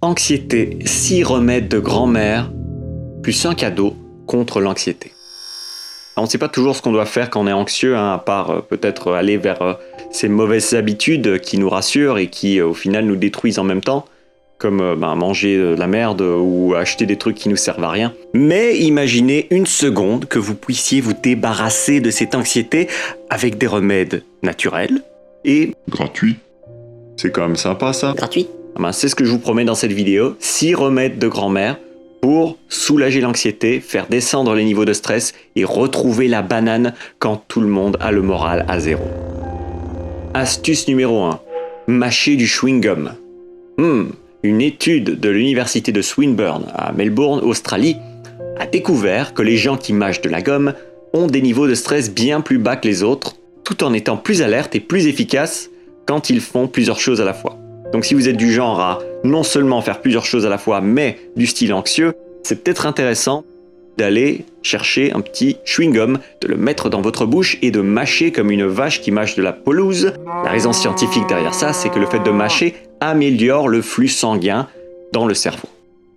Anxiété, 6 remèdes de grand-mère, plus un cadeau contre l'anxiété. On ne sait pas toujours ce qu'on doit faire quand on est anxieux, à part peut-être aller vers ces mauvaises habitudes qui nous rassurent et qui au final nous détruisent en même temps, comme manger de la merde ou acheter des trucs qui nous servent à rien. Mais imaginez une seconde que vous puissiez vous débarrasser de cette anxiété avec des remèdes naturels et gratuits. C'est quand même sympa ça. Gratuit. C'est ce que je vous promets dans cette vidéo, 6 remèdes de grand-mère pour soulager l'anxiété, faire descendre les niveaux de stress et retrouver la banane quand tout le monde a le moral à zéro. Astuce numéro 1. Mâcher du chewing-gum. Une étude de l'université de Swinburne à Melbourne, Australie, a découvert que les gens qui mâchent de la gomme ont des niveaux de stress bien plus bas que les autres, tout en étant plus alertes et plus efficaces quand ils font plusieurs choses à la fois. Donc si vous êtes du genre à non seulement faire plusieurs choses à la fois, mais du style anxieux, c'est peut-être intéressant d'aller chercher un petit chewing-gum, de le mettre dans votre bouche et de mâcher comme une vache qui mâche de la pelouse. La raison scientifique derrière ça, c'est que le fait de mâcher améliore le flux sanguin dans le cerveau.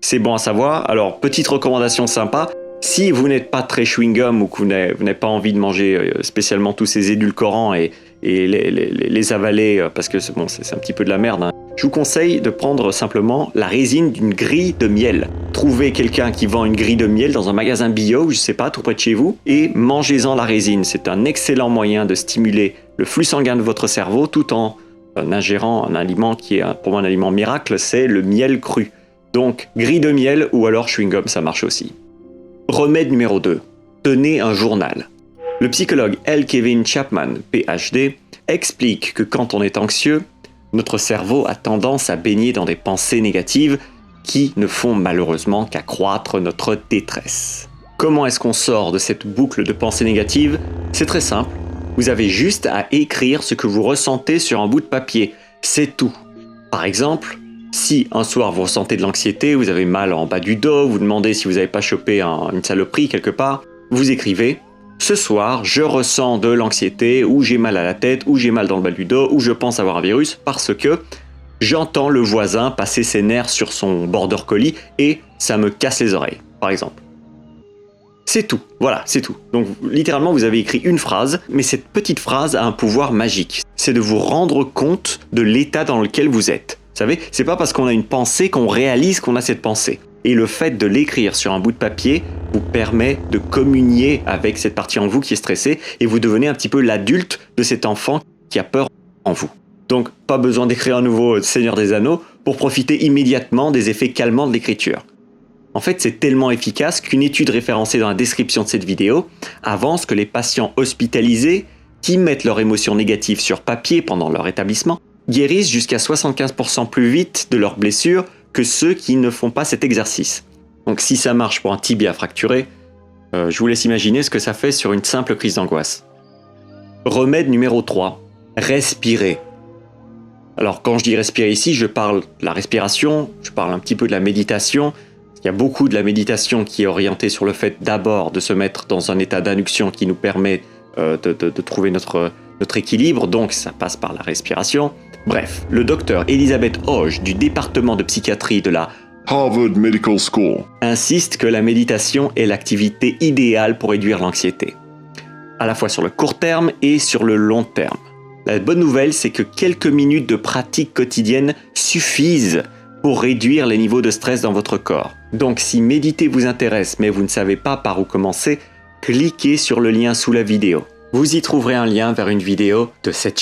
C'est bon à savoir. Alors, petite recommandation sympa, si vous n'êtes pas très chewing-gum ou que vous n'avez pas envie de manger spécialement tous ces édulcorants et les avaler parce que c'est un petit peu de la merde, je vous conseille de prendre simplement la résine d'une grille de miel. Trouvez quelqu'un qui vend une grille de miel dans un magasin bio, je sais pas, tout près de chez vous, et mangez-en la résine. C'est un excellent moyen de stimuler le flux sanguin de votre cerveau tout en ingérant un aliment qui est pour moi un aliment miracle, c'est le miel cru. Donc grille de miel ou alors chewing-gum, ça marche aussi. Remède numéro 2. Tenez un journal. Le psychologue L. Kevin Chapman, PhD, explique que quand on est anxieux, notre cerveau a tendance à baigner dans des pensées négatives qui ne font malheureusement qu'accroître notre détresse. Comment est-ce qu'on sort de cette boucle de pensées négatives ? C'est très simple. Vous avez juste à écrire ce que vous ressentez sur un bout de papier. C'est tout. Par exemple, si un soir vous ressentez de l'anxiété, vous avez mal en bas du dos, vous demandez si vous n'avez pas chopé une saloperie quelque part, vous écrivez « Ce soir, je ressens de l'anxiété, ou j'ai mal à la tête, ou j'ai mal dans le bas du dos, ou je pense avoir un virus, parce que j'entends le voisin passer ses nerfs sur son border collie et ça me casse les oreilles, par exemple. » C'est tout, voilà, c'est tout. Donc littéralement, vous avez écrit une phrase, mais cette petite phrase a un pouvoir magique. C'est de vous rendre compte de l'état dans lequel vous êtes. Vous savez, c'est pas parce qu'on a une pensée qu'on réalise qu'on a cette pensée. Et le fait de l'écrire sur un bout de papier vous permet de communier avec cette partie en vous qui est stressée et vous devenez un petit peu l'adulte de cet enfant qui a peur en vous. Donc, pas besoin d'écrire un nouveau Seigneur des Anneaux pour profiter immédiatement des effets calmants de l'écriture. En fait, c'est tellement efficace qu'une étude référencée dans la description de cette vidéo avance que les patients hospitalisés qui mettent leurs émotions négatives sur papier pendant leur établissement guérissent jusqu'à 75% plus vite de leurs blessures que ceux qui ne font pas cet exercice. Donc si ça marche pour un tibia fracturé, je vous laisse imaginer ce que ça fait sur une simple crise d'angoisse. Remède numéro 3. Respirer. Alors quand je dis respirer ici, je parle de la respiration, je parle un petit peu de la méditation. Il y a beaucoup de la méditation qui est orientée sur le fait d'abord de se mettre dans un état d'induction qui nous permet de trouver notre équilibre, donc ça passe par la respiration. Bref, le docteur Elizabeth Hodge du département de psychiatrie de la Harvard Medical School insiste que la méditation est l'activité idéale pour réduire l'anxiété, à la fois sur le court terme et sur le long terme. La bonne nouvelle, c'est que quelques minutes de pratique quotidienne suffisent pour réduire les niveaux de stress dans votre corps. Donc si méditer vous intéresse mais vous ne savez pas par où commencer, cliquez sur le lien sous la vidéo. Vous y trouverez un lien vers une vidéo de cette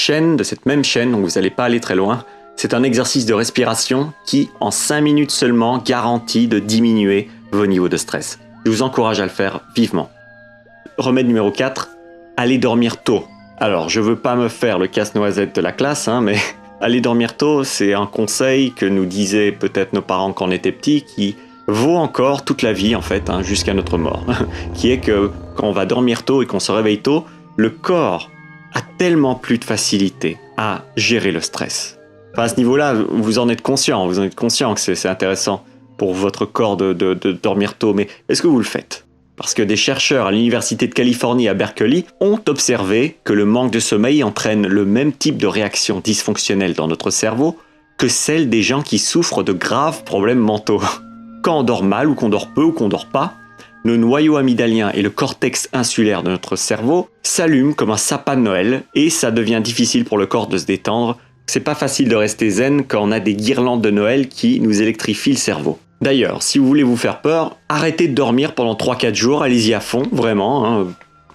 même chaîne, donc vous n'allez pas aller très loin. C'est un exercice de respiration qui, en 5 minutes seulement, garantit de diminuer vos niveaux de stress. Je vous encourage à le faire vivement. Remède numéro 4, allez dormir tôt. Alors, je veux pas me faire le casse-noisette de la classe, mais aller dormir tôt, c'est un conseil que nous disaient peut-être nos parents quand on était petits, qui vaut encore toute la vie en fait, jusqu'à notre mort. Qui est que quand on va dormir tôt et qu'on se réveille tôt, le corps a tellement plus de facilité à gérer le stress. Enfin, à ce niveau-là, vous en êtes conscient que c'est intéressant pour votre corps de dormir tôt, mais est-ce que vous le faites ? Parce que des chercheurs à l'Université de Californie à Berkeley ont observé que le manque de sommeil entraîne le même type de réaction dysfonctionnelle dans notre cerveau que celle des gens qui souffrent de graves problèmes mentaux. Quand on dort mal ou qu'on dort peu ou qu'on dort pas, nos noyaux amygdaliens et le cortex insulaire de notre cerveau s'allument comme un sapin de Noël et ça devient difficile pour le corps de se détendre. C'est pas facile de rester zen quand on a des guirlandes de Noël qui nous électrifient le cerveau. D'ailleurs, si vous voulez vous faire peur, arrêtez de dormir pendant 3-4 jours, allez-y à fond, vraiment.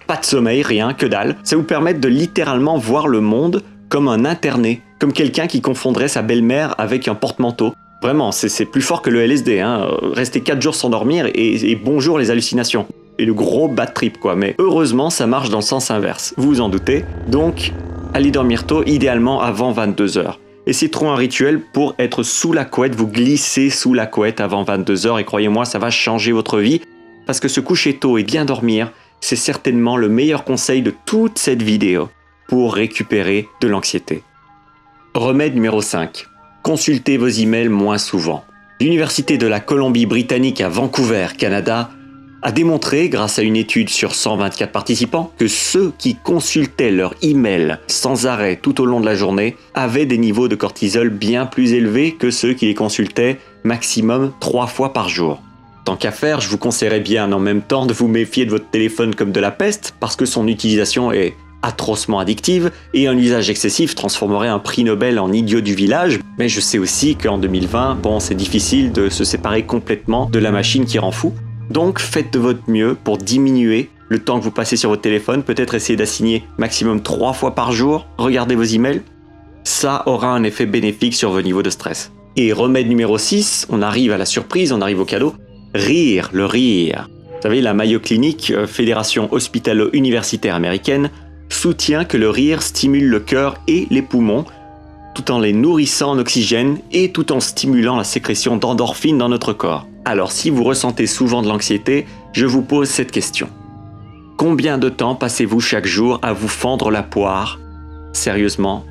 Pas de sommeil, rien, que dalle. Ça vous permet de littéralement voir le monde comme un interné, comme quelqu'un qui confondrait sa belle-mère avec un porte-manteau. Vraiment, c'est plus fort que le LSD. Rester 4 jours sans dormir et bonjour les hallucinations. Et le gros bad trip quoi. Mais heureusement, ça marche dans le sens inverse. Vous vous en doutez. Donc, allez dormir tôt, idéalement avant 22h. Essayez de trouver un rituel pour être sous la couette. Vous glissez sous la couette avant 22h et croyez-moi, ça va changer votre vie. Parce que se coucher tôt et bien dormir, c'est certainement le meilleur conseil de toute cette vidéo pour récupérer de l'anxiété. Remède numéro 5. Consultez vos emails moins souvent. L'Université de la Colombie-Britannique à Vancouver, Canada, a démontré, grâce à une étude sur 124 participants, que ceux qui consultaient leur email sans arrêt tout au long de la journée avaient des niveaux de cortisol bien plus élevés que ceux qui les consultaient maximum 3 fois par jour. Tant qu'à faire, je vous conseillerais bien en même temps de vous méfier de votre téléphone comme de la peste parce que son utilisation est atrocement addictive et un usage excessif transformerait un prix Nobel en idiot du village. Mais je sais aussi qu'en 2020, c'est difficile de se séparer complètement de la machine qui rend fou. Donc faites de votre mieux pour diminuer le temps que vous passez sur votre téléphone, peut-être essayer d'assigner maximum 3 fois par jour, regardez vos emails. Ça aura un effet bénéfique sur vos niveaux de stress. Et remède numéro 6, on arrive à la surprise, on arrive au cadeau. Rire, le rire. Vous savez, la Mayo Clinic, fédération hospitalo-universitaire américaine, soutient que le rire stimule le cœur et les poumons, tout en les nourrissant en oxygène et tout en stimulant la sécrétion d'endorphines dans notre corps. Alors si vous ressentez souvent de l'anxiété, je vous pose cette question. Combien de temps passez-vous chaque jour à vous fendre la poire? Sérieusement?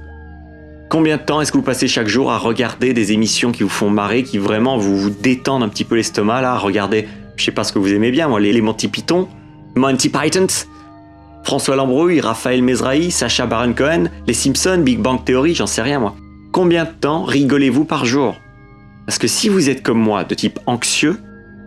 Combien de temps est-ce que vous passez chaque jour à regarder des émissions qui vous font marrer, qui vraiment vous détendent un petit peu l'estomac là, regardez, je sais pas ce que vous aimez bien, moi, les Monty Python, Monty Pythons, François Lambrouille, Raphaël Mesrahi, Sacha Baron Cohen, les Simpsons, Big Bang Theory, j'en sais rien moi. Combien de temps rigolez-vous par jour? Parce que si vous êtes comme moi, de type anxieux,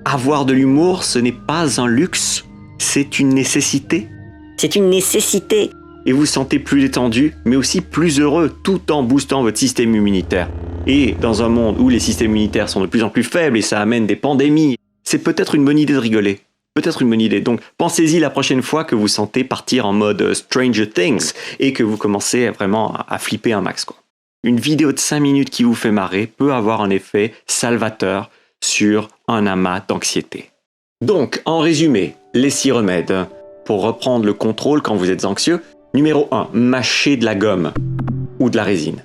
avoir de l'humour, ce n'est pas un luxe, c'est une nécessité. C'est une nécessité. Et vous vous sentez plus détendu, mais aussi plus heureux, tout en boostant votre système immunitaire. Et dans un monde où les systèmes immunitaires sont de plus en plus faibles et ça amène des pandémies, c'est peut-être une bonne idée de rigoler. Peut-être une bonne idée. Donc pensez-y la prochaine fois que vous sentez partir en mode Stranger Things et que vous commencez vraiment à flipper un max, quoi. Une vidéo de 5 minutes qui vous fait marrer peut avoir un effet salvateur sur un amas d'anxiété. Donc, en résumé, les 6 remèdes pour reprendre le contrôle quand vous êtes anxieux. Numéro 1, mâchez de la gomme ou de la résine.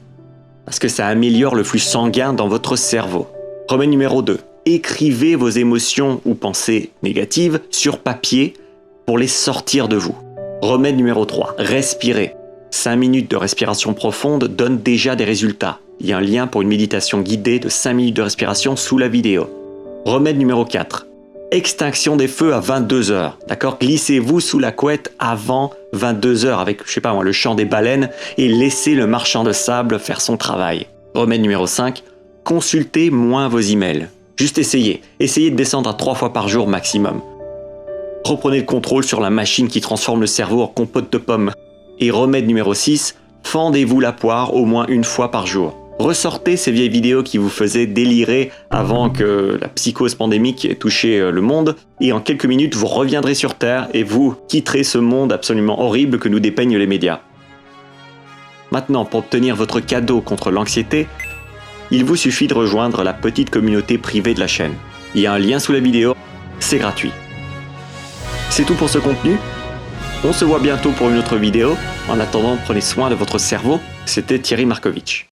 Parce que ça améliore le flux sanguin dans votre cerveau. Remède numéro 2, écrivez vos émotions ou pensées négatives sur papier pour les sortir de vous. Remède numéro 3, respirez. 5 minutes de respiration profonde donnent déjà des résultats. Il y a un lien pour une méditation guidée de 5 minutes de respiration sous la vidéo. Remède numéro 4, extinction des feux à 22h. D'accord? Glissez-vous sous la couette avant 22h avec, le chant des baleines et laissez le marchand de sable faire son travail. Remède numéro 5, consultez moins vos emails. Juste essayez. Essayez de descendre à 3 fois par jour maximum. Reprenez le contrôle sur la machine qui transforme le cerveau en compote de pommes. Et remède numéro 6, fendez-vous la poire au moins 1 fois par jour. Ressortez ces vieilles vidéos qui vous faisaient délirer avant que la psychose pandémique ait touché le monde. Et en quelques minutes, vous reviendrez sur Terre et vous quitterez ce monde absolument horrible que nous dépeignent les médias. Maintenant, pour obtenir votre cadeau contre l'anxiété, il vous suffit de rejoindre la petite communauté privée de la chaîne. Il y a un lien sous la vidéo, c'est gratuit. C'est tout pour ce contenu. On se voit bientôt pour une autre vidéo. En attendant, prenez soin de votre cerveau. C'était Thierry Markovitch.